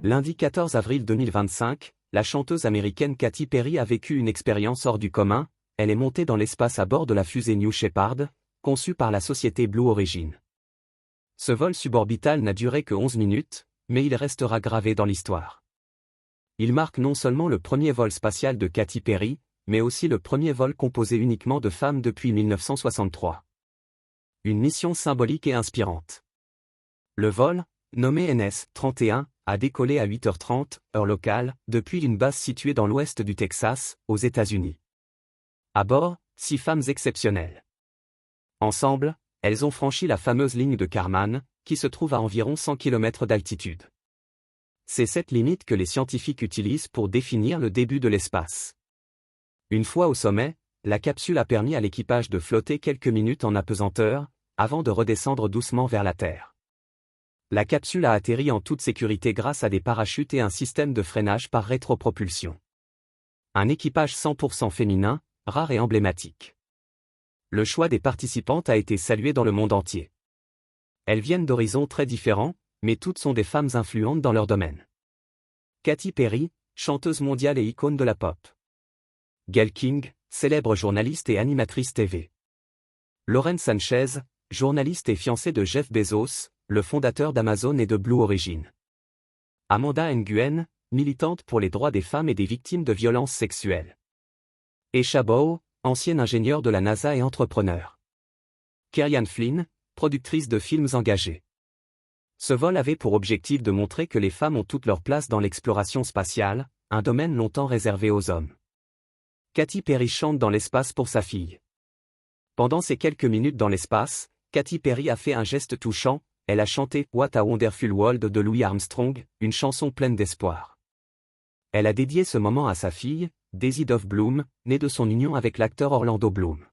Lundi 14 avril 2025, la chanteuse américaine Katy Perry a vécu une expérience hors du commun. Elle est montée dans l'espace à bord de la fusée New Shepard, conçue par la société Blue Origin. Ce vol suborbital n'a duré que 11 minutes, mais il restera gravé dans l'histoire. Il marque non seulement le premier vol spatial de Katy Perry, mais aussi le premier vol composé uniquement de femmes depuis 1963. Une mission symbolique et inspirante. Le vol, nommé NS-31, a décollé à 8h30, heure locale, depuis une base située dans l'ouest du Texas, aux États-Unis. À bord, 6 femmes exceptionnelles. Ensemble, elles ont franchi la fameuse ligne de Kármán, qui se trouve à environ 100 km d'altitude. C'est cette limite que les scientifiques utilisent pour définir le début de l'espace. Une fois au sommet, la capsule a permis à l'équipage de flotter quelques minutes en apesanteur, avant de redescendre doucement vers la Terre. La capsule a atterri en toute sécurité grâce à des parachutes et un système de freinage par rétropropulsion. Un équipage 100% féminin, rare et emblématique. Le choix des participantes a été salué dans le monde entier. Elles viennent d'horizons très différents, mais toutes sont des femmes influentes dans leur domaine. Katy Perry, chanteuse mondiale et icône de la pop. Gayle King, célèbre journaliste et animatrice TV. Lauren Sanchez, journaliste et fiancée de Jeff Bezos, le fondateur d'Amazon et de Blue Origin. Amanda Nguyen, militante pour les droits des femmes et des victimes de violences sexuelles. Esha Bow, ancienne ingénieure de la NASA et entrepreneur. Kerianne Flynn, productrice de films engagée. Ce vol avait pour objectif de montrer que les femmes ont toute leur place dans l'exploration spatiale, un domaine longtemps réservé aux hommes. Katy Perry chante dans l'espace pour sa fille. Pendant ces quelques minutes dans l'espace, Katy Perry a fait un geste touchant, elle a chanté « What a Wonderful World » de Louis Armstrong, une chanson pleine d'espoir. Elle a dédié ce moment à sa fille, Daisy Dove Bloom, née de son union avec l'acteur Orlando Bloom.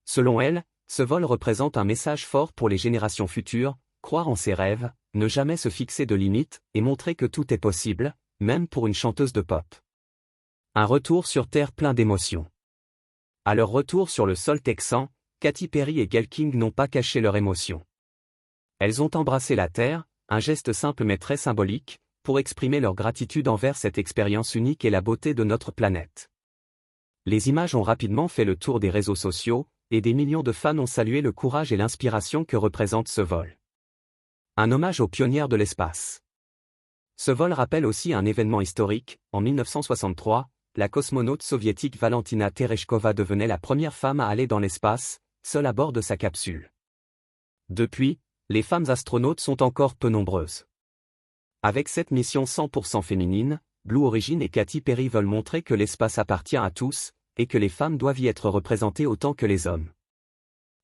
Selon elle, ce vol représente un message fort pour les générations futures, croire en ses rêves, ne jamais se fixer de limites, et montrer que tout est possible, même pour une chanteuse de pop. Un retour sur Terre plein d'émotions. À leur retour sur le sol texan, Katy Perry et Gayle King n'ont pas caché leur émotion. Elles ont embrassé la Terre, un geste simple mais très symbolique, pour exprimer leur gratitude envers cette expérience unique et la beauté de notre planète. Les images ont rapidement fait le tour des réseaux sociaux, et des millions de fans ont salué le courage et l'inspiration que représente ce vol. Un hommage aux pionnières de l'espace. Ce vol rappelle aussi un événement historique. En 1963, la cosmonaute soviétique Valentina Tereshkova devenait la première femme à aller dans l'espace, seule à bord de sa capsule. Depuis, les femmes astronautes sont encore peu nombreuses. Avec cette mission 100% féminine, Blue Origin et Katy Perry veulent montrer que l'espace appartient à tous, et que les femmes doivent y être représentées autant que les hommes.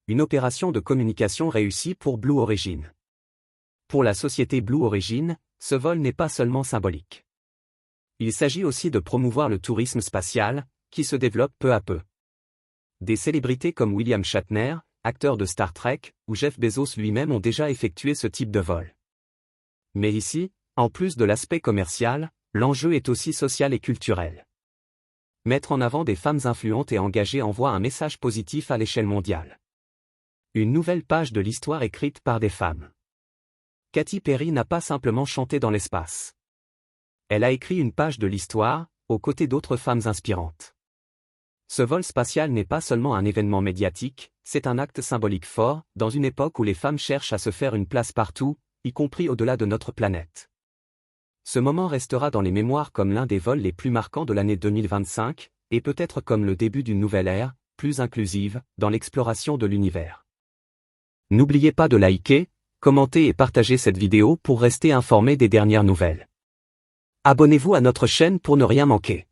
Une opération de communication réussie pour Blue Origin. Pour la société Blue Origin, ce vol n'est pas seulement symbolique. Il s'agit aussi de promouvoir le tourisme spatial, qui se développe peu à peu. Des célébrités comme William Shatner, acteur de Star Trek, ou Jeff Bezos lui-même ont déjà effectué ce type de vol. Mais ici, en plus de l'aspect commercial, l'enjeu est aussi social et culturel. Mettre en avant des femmes influentes et engagées envoie un message positif à l'échelle mondiale. Une nouvelle page de l'histoire écrite par des femmes. Katy Perry n'a pas simplement chanté dans l'espace. Elle a écrit une page de l'histoire, aux côtés d'autres femmes inspirantes. Ce vol spatial n'est pas seulement un événement médiatique, c'est un acte symbolique fort, dans une époque où les femmes cherchent à se faire une place partout, y compris au-delà de notre planète. Ce moment restera dans les mémoires comme l'un des vols les plus marquants de l'année 2025, et peut-être comme le début d'une nouvelle ère, plus inclusive, dans l'exploration de l'univers. N'oubliez pas de liker, commenter et partager cette vidéo pour rester informé des dernières nouvelles. Abonnez-vous à notre chaîne pour ne rien manquer.